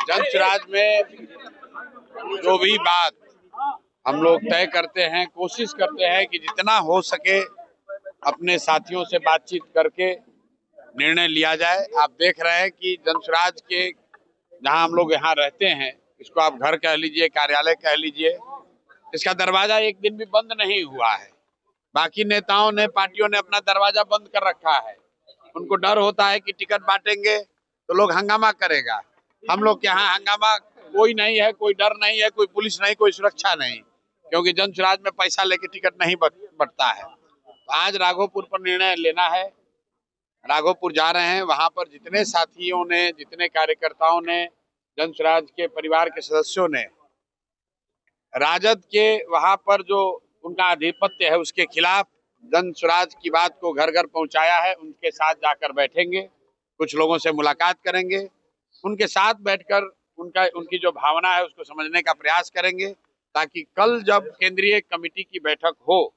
जनसुराज में जो भी बात हम लोग तय करते हैं, कोशिश करते हैं कि जितना हो सके अपने साथियों से बातचीत करके निर्णय लिया जाए। आप देख रहे हैं कि जनसुराज के जहां हम लोग यहाँ रहते हैं, इसको आप घर कह लीजिए, कार्यालय कह लीजिए, इसका दरवाजा एक दिन भी बंद नहीं हुआ है। बाकी नेताओं ने, पार्टियों ने अपना दरवाजा बंद कर रखा है। उनको डर होता है कि टिकट बांटेंगे तो लोग हंगामा करेगा। हम लोग के यहाँ हंगामा कोई नहीं है, कोई डर नहीं है, कोई पुलिस नहीं, कोई सुरक्षा नहीं, क्योंकि जनसुराज में पैसा लेके टिकट नहीं बंटता है। तो आज राघोपुर पर निर्णय लेना है। राघोपुर जा रहे हैं। वहां पर जितने साथियों ने, जितने कार्यकर्ताओं ने, जनसुराज के परिवार के सदस्यों ने राजद के वहां पर जो उनका आधिपत्य है उसके खिलाफ जनसुराज की बात को घर घर पहुंचाया है, उनके साथ जाकर बैठेंगे, कुछ लोगों से मुलाकात करेंगे, उनके साथ बैठकर उनकी जो भावना है उसको समझने का प्रयास करेंगे, ताकि कल जब केंद्रीय कमेटी की बैठक हो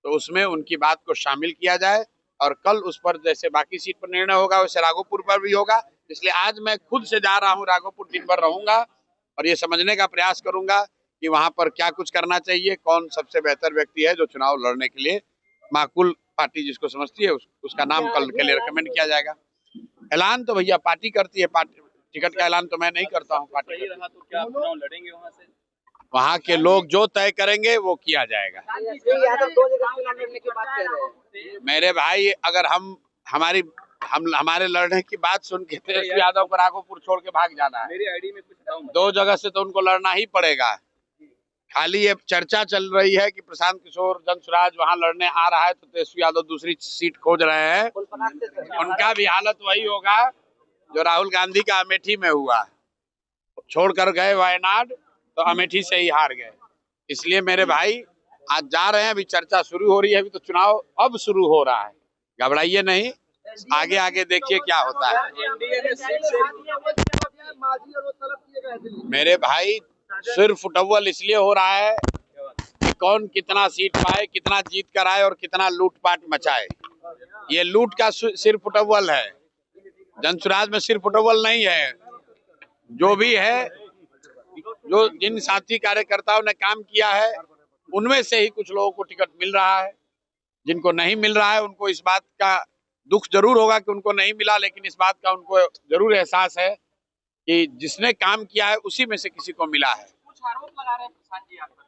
तो उसमें उनकी बात को शामिल किया जाए और कल उस पर जैसे बाकी सीट पर निर्णय होगा वैसे राघोपुर पर भी होगा। इसलिए आज मैं खुद से जा रहा हूँ राघोपुर, दिन भर रहूंगा और ये समझने का प्रयास करूंगा कि वहां पर क्या कुछ करना चाहिए, कौन सबसे बेहतर व्यक्ति है जो चुनाव लड़ने के लिए माकूल पार्टी जिसको समझती है उसका नाम कल के लिए रिकमेंड किया जाएगा। ऐलान तो भैया पार्टी करती है, पार्टी टिकट का ऐलान तो मैं नहीं करता हूँ। पार्टी रहा तो क्या चुनाव लड़ेंगे वहां से? वहाँ के लोग जो तय करेंगे वो किया जाएगा। मेरे भाई, अगर हमारे लड़ने की बात सुन के तेजस्वी यादव को राघोपुर छोड़ के भाग जाना है, मेरी आईडी में कुछ दो जगह से तो उनको लड़ना ही पड़ेगा। खाली ये चर्चा चल रही है कि प्रशांत किशोर जनसुराज वहां लड़ने आ रहा है तो तेजस्वी यादव दूसरी सीट खोज रहे हैं। उनका भी हालत वही होगा जो राहुल गांधी का अमेठी में हुआ, छोड़कर गए वायनाड तो अमेठी से ही हार गए। इसलिए मेरे भाई आज जा रहे हैं, अभी चर्चा शुरू हो रही है, अभी तो चुनाव अब शुरू हो रहा है, घबराइए नहीं, आगे आगे देखिए क्या होता है। मेरे भाई सिर फुटबॉल इसलिए हो रहा है कि कौन कितना सीट पाए, कितना जीत कर आए और कितना लूटपाट मचाए। ये लूट का सिर फुटबॉल है, जनसुराज में सिर फुटबॉल नहीं है। जो भी है, जो जिन साथी कार्यकर्ताओं ने काम किया है उनमें से ही कुछ लोगों को टिकट मिल रहा है, जिनको नहीं मिल रहा है उनको इस बात का दुख जरूर होगा कि उनको नहीं मिला, लेकिन इस बात का उनको जरूर एहसास है कि जिसने काम किया है उसी में से किसी को मिला है। कुछ आरोप लगा रहे हैं प्रशांत जी आप पर,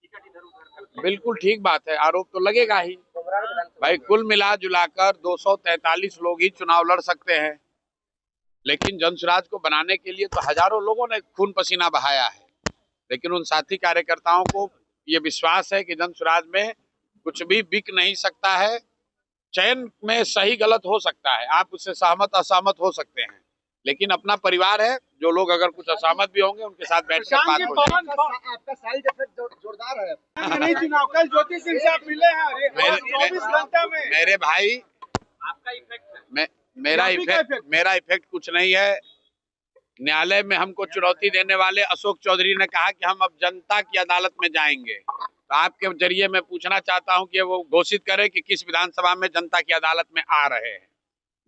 टिकट इधर उधर करके। बिल्कुल ठीक बात है, आरोप तो लगेगा ही भाई। कुल मिला जुलाकर 243 लोग ही चुनाव लड़ सकते हैं, लेकिन जनसुराज को बनाने के लिए तो हजारों लोगों ने खून पसीना बहाया है। लेकिन उन साथी कार्यकर्ताओं को ये विश्वास है कि जनसुराज में कुछ भी बिक नहीं सकता है। चयन में सही गलत हो सकता है, आप उससे सहमत असहमत हो सकते हैं, लेकिन अपना परिवार है। जो लोग अगर कुछ असहमत भी होंगे उनके साथ बैठकर बात हो जाएगी। आपका साइड इफेक्ट जोरदार है। चुनाव कल ज्योति सिंह से आप मिले हैं 24 घंटा में। मेरे भाई, आपका इफेक्ट है। मेरा इफेक्ट कुछ नहीं है। न्यायालय में हमको चुनौती देने वाले अशोक चौधरी ने कहा कि हम अब जनता की अदालत में जाएंगे, तो आपके जरिए मैं पूछना चाहता हूं कि वो घोषित करे कि किस विधानसभा में जनता की अदालत में आ रहे हैं।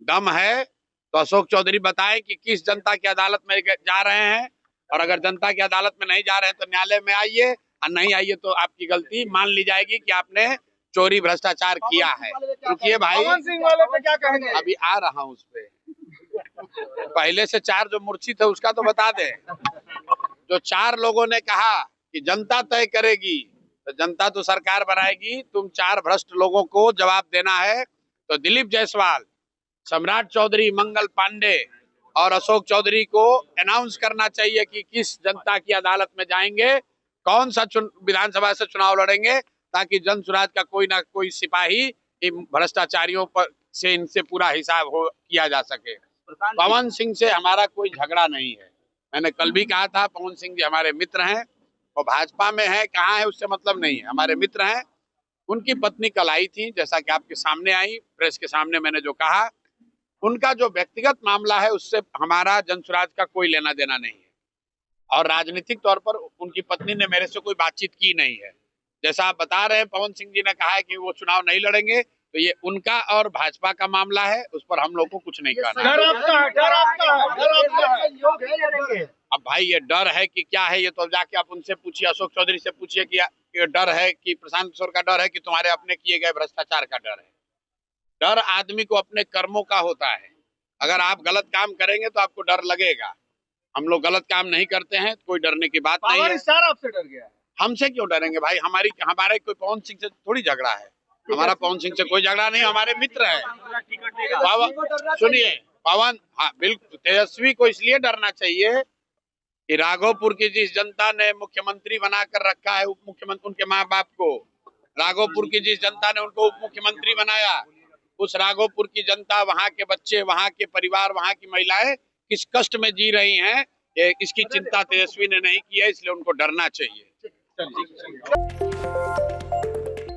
दम है तो अशोक चौधरी बताए कि किस जनता की अदालत में जा रहे हैं, और अगर जनता की अदालत में नहीं जा रहे हैं तो न्यायालय में आइए, और नहीं आइए तो आपकी गलती मान ली जाएगी कि आपने चोरी भ्रष्टाचार किया है। रुकिए भाई, क्या कहेंगे? अभी आ रहा हूँ उस पे। पहले से 4 जो मूर्छित है उसका तो बता दे। जो 4 लोगों ने कहा कि जनता तय करेगी, तो जनता तो सरकार बनाएगी, तुम 4 भ्रष्ट लोगों को जवाब देना है। तो दिलीप जायसवाल, सम्राट चौधरी, मंगल पांडे और अशोक चौधरी को अनाउंस करना चाहिए कि किस जनता की अदालत में जाएंगे, कौन सा विधानसभा से चुनाव लड़ेंगे, ताकि जनसुराज का कोई ना कोई सिपाही इन भ्रष्टाचारियों पर से इनसे पूरा हिसाब किया जा सके। पवन सिंह से हमारा कोई झगड़ा नहीं है। मैंने कल भी कहा था, पवन सिंह जी हमारे मित्र हैं, और भाजपा में है कहाँ है उससे मतलब नहीं है, हमारे मित्र हैं। उनकी पत्नी कल आई थी, जैसा कि आपके सामने आई, प्रेस के सामने मैंने जो कहा, उनका जो व्यक्तिगत मामला है उससे हमारा जनसुराज का कोई लेना देना नहीं है, और राजनीतिक तौर पर उनकी पत्नी ने मेरे से कोई बातचीत की नहीं है। जैसा आप बता रहे हैं, पवन सिंह जी ने कहा है कि वो चुनाव नहीं लड़ेंगे, तो ये उनका और भाजपा का मामला है, उस पर हम लोग को कुछ नहीं कहना है। डर आपका है। अब भाई ये डर है कि क्या है, ये तो जाके आप उनसे पूछिए, अशोक चौधरी से पूछिए कि ये डर है कि प्रशांत किशोर का डर है कि तुम्हारे अपने किए गए भ्रष्टाचार का डर है। डर आदमी को अपने कर्मों का होता है। अगर आप गलत काम करेंगे तो आपको डर लगेगा। हम लोग गलत काम नहीं करते हैं, कोई डरने की बात नहीं पावर है। स्टार आपसे डर गया है। हमसे क्यों डरेंगे भाई? हमारे कोई पवन सिंह से थोड़ी झगड़ा है। हमारा पवन सिंह से कोई झगड़ा नहीं, हमारे मित्र है। पवन सुनिए, पवन, हाँ बिल्कुल, तेजस्वी को इसलिए डरना चाहिए कि राघोपुर की जिस जनता ने मुख्यमंत्री बनाकर रखा है, उप मुख्यमंत्री, उनके माँ बाप को, राघोपुर की जिस जनता ने उनको उप मुख्यमंत्री बनाया, उस राघोपुर की जनता, वहां के बच्चे, वहां के परिवार, वहां की महिलाएं किस कष्ट में जी रही हैं, इसकी चिंता तेजस्वी ने नहीं की है, इसलिए उनको डरना चाहिए।